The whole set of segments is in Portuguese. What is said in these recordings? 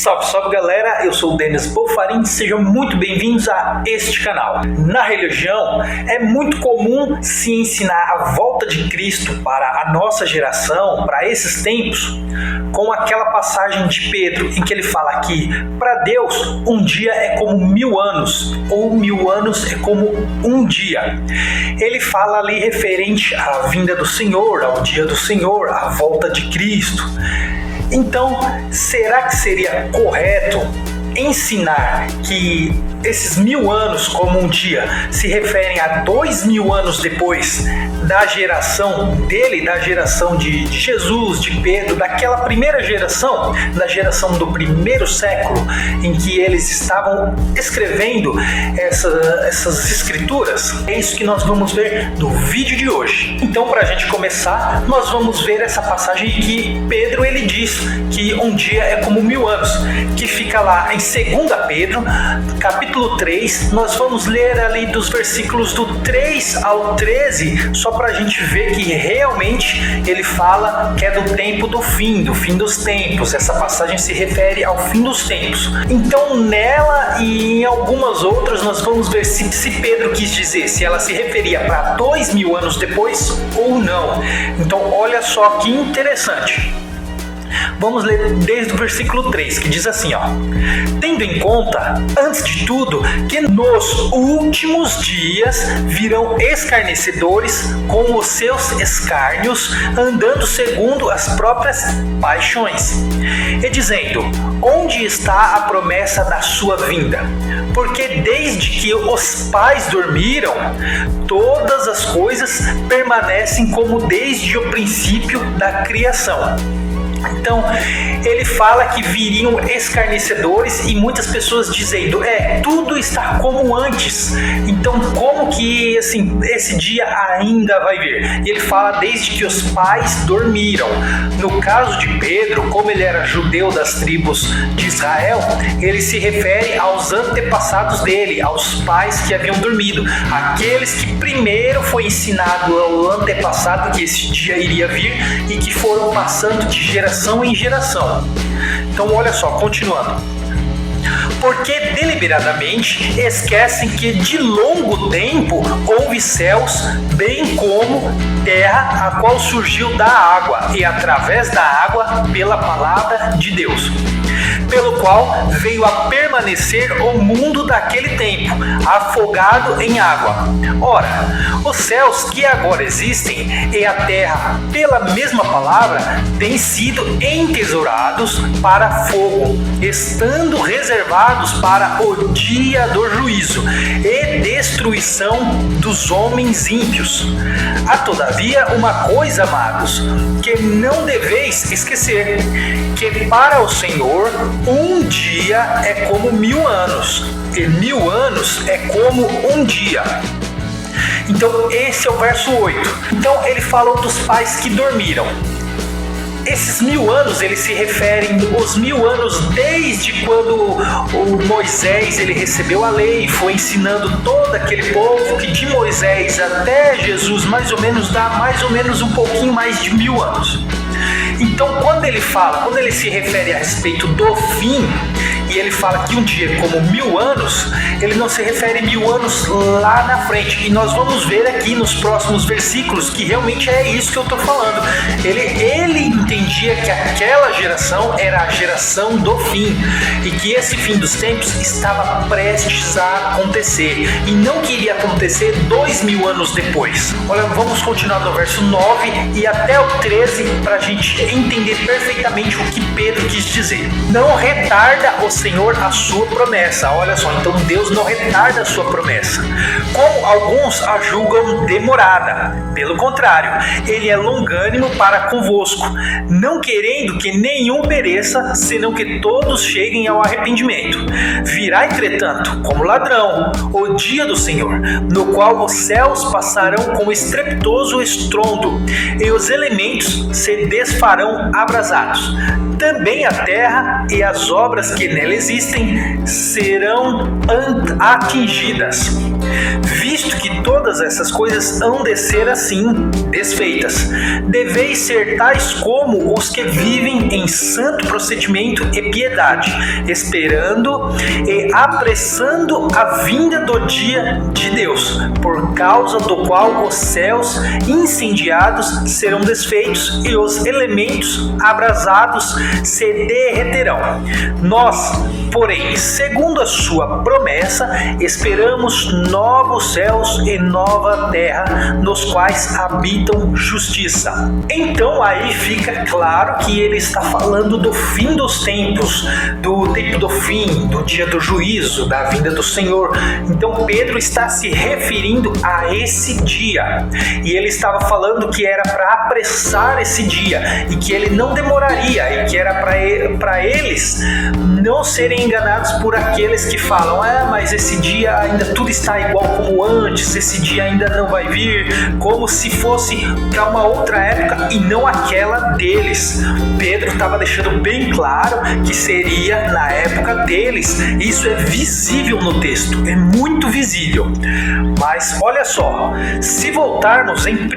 Salve, salve galera, eu sou o Denis Bofarin, sejam muito bem-vindos a este canal. Na religião, é muito comum se ensinar a volta de Cristo para a nossa geração, para esses tempos, com aquela passagem de Pedro, em que ele fala que, para Deus, um dia é como 1000 anos, ou 1000 anos é como um dia. Ele fala ali referente à vinda do Senhor, ao dia do Senhor, à volta de Cristo. Então, será que seria correto ensinar que esses 1000 anos como um dia se referem a 2000 anos depois da geração dele, da geração de Jesus, de Pedro, daquela primeira geração, da geração do primeiro século, em que eles estavam escrevendo essas escrituras? É isso que nós vamos ver no vídeo de hoje. Então, para a gente começar, nós vamos ver essa passagem que Pedro ele diz que um dia é como 1000 anos, que fica lá em 2 Pedro, capítulo 3, nós vamos ler ali dos versículos do 3 ao 13, só para a gente ver que realmente ele fala que é do tempo do fim dos tempos. Essa passagem se refere ao fim dos tempos. Então nela e em algumas outras nós vamos ver se Pedro quis dizer, se ela se referia para 2000 anos depois ou não. Então olha só que interessante. Vamos ler desde o versículo 3, que diz assim, tendo em conta, antes de tudo, que nos últimos dias virão escarnecedores com os seus escárnios, andando segundo as próprias paixões, e dizendo, onde está a promessa da sua vinda? Porque desde que os pais dormiram, todas as coisas permanecem como desde o princípio da criação. Então, ele fala que viriam escarnecedores e muitas pessoas dizendo, tudo está como antes. Então, como que esse dia ainda vai vir? E ele fala desde que os pais dormiram. No caso de Pedro, como ele era judeu das tribos de Israel, ele se refere aos antepassados dele, aos pais que haviam dormido. Aqueles que primeiro foi ensinado ao antepassado que esse dia iria vir e que foram passando de geração em geração. Então olha só, continuando. Porque deliberadamente esquecem que de longo tempo houve céus, bem como terra, a qual surgiu da água, e através da água pela palavra de Deus, pelo qual veio a permanecer o mundo daquele tempo, afogado em água. Ora, os céus que agora existem e a terra, pela mesma palavra, têm sido entesourados para fogo, estando reservados para o dia do juízo e destruição dos homens ímpios. Há todavia uma coisa, amados, que não deveis esquecer, que para o Senhor um dia é como 1000 anos, e 1000 anos é como um dia. Então esse é o verso 8. Então ele fala dos pais que dormiram. Esses 1000 anos, eles se referem os 1000 anos desde quando o Moisés ele recebeu a lei e foi ensinando todo aquele povo, que de Moisés até Jesus mais ou menos dá mais ou menos um pouquinho mais de 1000 anos. Então quando ele se refere a respeito do fim, e ele fala que um dia é como 1000 anos, ele não se refere a 1000 anos lá na frente. E nós vamos ver aqui nos próximos versículos que realmente é isso que eu estou falando. Ele entendia que aquela geração era a geração do fim, e que esse fim dos tempos estava prestes a acontecer, e não queria acontecer 2000 anos depois. Olha, vamos continuar no verso 9 e até o 13 para a gente entender perfeitamente o que Pedro quis dizer. Não retarda o Senhor a sua promessa. Olha só, então Deus não retarda a sua promessa, como alguns a julgam demorada. Pelo contrário, ele é longânimo para convosco, não querendo que nenhum pereça, senão que todos cheguem ao arrependimento. Virá, entretanto, como ladrão, o dia do Senhor, no qual os céus passarão com estrepitoso estrondo, e os elementos se desfarão abrasados. Também a terra e as obras que nela existem serão atingidas, visto que todas essas coisas hão de ser assim, desfeitas. Deveis ser tais como os que vivem em santo procedimento e piedade, esperando e apressando a vinda do dia de Deus, por causa do qual os céus incendiados serão desfeitos e os elementos abrasados se derreterão. Nós, porém, segundo a sua promessa, esperamos novos céus e nova terra, nos quais habitam justiça. Então aí fica claro que ele está falando do fim dos tempos, do tempo do fim, do dia do juízo, da vinda do Senhor. Então Pedro está se referindo a esse dia, e ele estava falando que era para apressar esse dia, e que ele não demoraria, e que era para eles não serem enganados por aqueles que falam: mas esse dia ainda tudo está igual como antes, esse dia ainda não vai vir, como se fosse para uma outra época e não aquela deles. Pedro estava deixando bem claro que seria na época deles. Isso é visível no texto, é muito visível. Mas olha só, se voltarmos em 1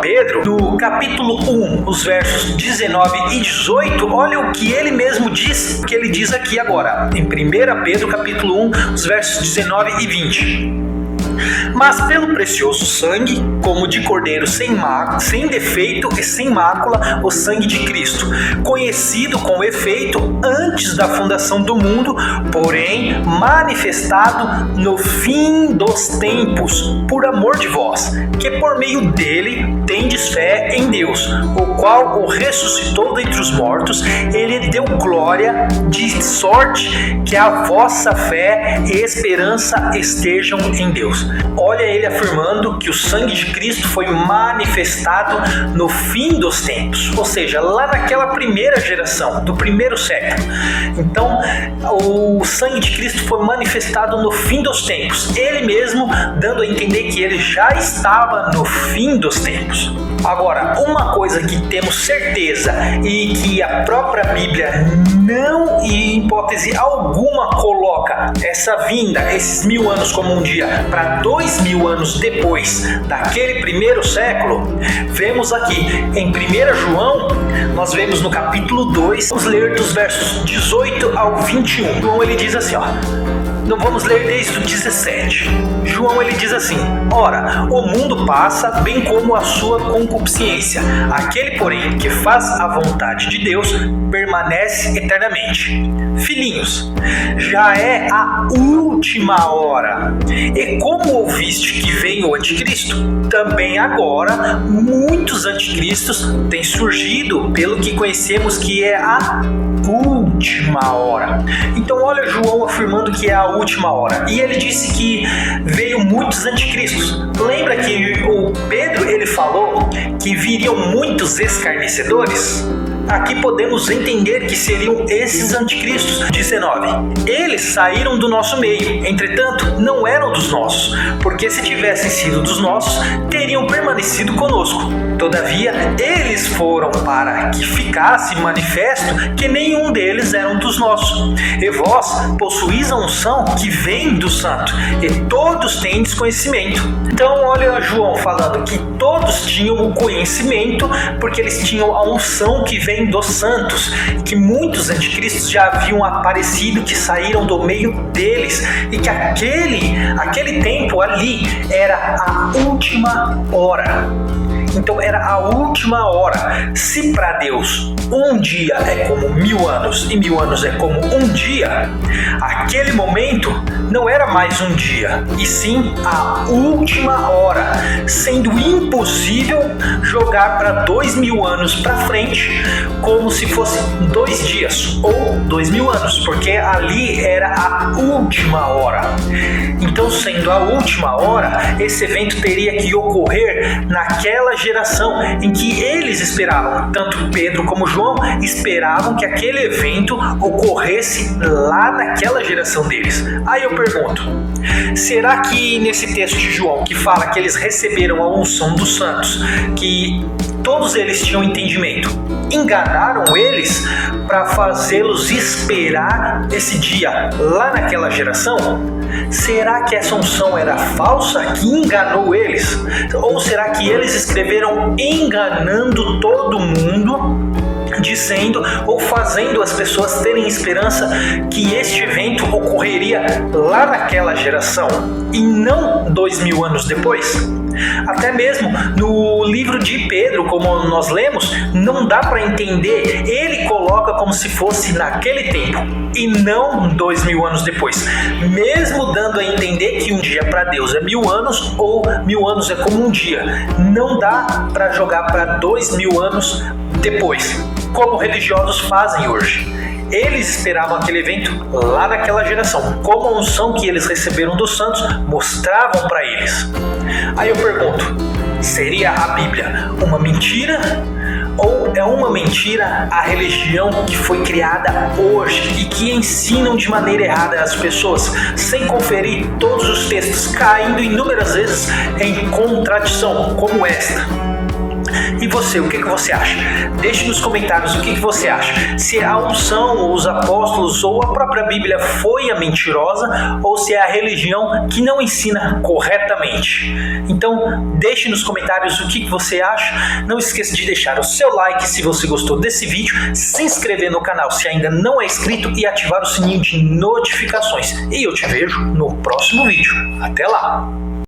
Pedro, no capítulo 1, os versos 19 e 18, olha o que ele mesmo diz, o que ele diz aqui agora, em 1 Pedro capítulo 1, os versos 19 e 20. Mas pelo precioso sangue, como de cordeiro sem defeito e sem mácula, o sangue de Cristo, conhecido com efeito antes da fundação do mundo, porém manifestado no fim dos tempos, por amor de vós, que por meio dele tendes fé em Deus, o qual o ressuscitou dentre os mortos, ele deu glória, de sorte que a vossa fé e esperança estejam em Deus. Olha ele afirmando que o sangue de Cristo foi manifestado no fim dos tempos, ou seja, lá naquela primeira geração, do primeiro século. Então, o sangue de Cristo foi manifestado no fim dos tempos, ele mesmo dando a entender que ele já estava no fim dos tempos. Agora, uma coisa que temos certeza e que a própria Bíblia não, em hipótese alguma, coloca essa vinda, esses 1000 anos como um dia, para 2000 anos depois daquele primeiro século, vemos aqui em 1 João, nós vemos no capítulo 2, vamos ler dos versos 18 ao 21. João ele diz assim, não vamos ler desde o 17. João ele diz assim: ora, o mundo passa, bem como a sua concupiscência. Aquele, porém, que faz a vontade de Deus permanece eternamente. Filhinhos, já é a última hora. E como ouviste que vem o anticristo, também agora muitos anticristos têm surgido, pelo que conhecemos que é a última hora. Então olha João afirmando que é a última hora. E ele disse que veio muitos anticristos. Lembra que o Pedro ele falou que viriam muitos escarnecedores? Aqui podemos entender que seriam esses anticristos. 19. Eles saíram do nosso meio, entretanto não eram dos nossos, porque se tivessem sido dos nossos, teriam permanecido conosco. Todavia, eles foram para que ficasse manifesto que nenhum deles eram dos nossos. E vós possuís a unção que vem do santo, e todos têm desconhecimento. Então olha João falando que todos tinham o conhecimento, porque eles tinham a unção que vem dos santos, que muitos anticristos já haviam aparecido, que saíram do meio deles, e que aquele tempo ali era a última hora. Então era a última hora. Se para Deus um dia é como 1000 anos e 1000 anos é como um dia, aquele momento não era mais um dia, e sim a última hora, sendo impossível jogar para 2000 anos para frente como se fosse 2 dias ou 2000 anos, porque ali era a última hora. Então, sendo a última hora, esse evento teria que ocorrer naquela geração em que eles esperavam, tanto Pedro como João esperavam que aquele evento ocorresse lá naquela geração deles. Aí eu pergunto, será que nesse texto de João que fala que eles receberam a unção dos santos, que todos eles tinham entendimento, enganaram eles para fazê-los esperar esse dia lá naquela geração? Será que essa unção era falsa que enganou eles? Ou será que eles escreveram enganando todo mundo, dizendo ou fazendo as pessoas terem esperança que este evento ocorreria lá naquela geração e não 2000 anos depois? Até mesmo no livro de Pedro, como nós lemos, não dá para entender. Ele coloca como se fosse naquele tempo e não 2000 anos depois, mesmo dando a entender que um dia para Deus é 1000 anos ou 1000 anos é como um dia. Não dá para jogar para 2000 anos depois, como religiosos fazem hoje. Eles esperavam aquele evento lá naquela geração, como a unção que eles receberam dos santos mostravam para eles. Aí eu pergunto, seria a Bíblia uma mentira? Ou é uma mentira a religião que foi criada hoje e que ensinam de maneira errada as pessoas, sem conferir todos os textos, caindo inúmeras vezes em contradição como esta? E você, o que você acha? Deixe nos comentários o que você acha. Se a unção, os apóstolos ou a própria Bíblia foi a mentirosa ou se é a religião que não ensina corretamente. Então, deixe nos comentários o que você acha. Não esqueça de deixar o seu like se você gostou desse vídeo, se inscrever no canal se ainda não é inscrito e ativar o sininho de notificações. E eu te vejo no próximo vídeo. Até lá!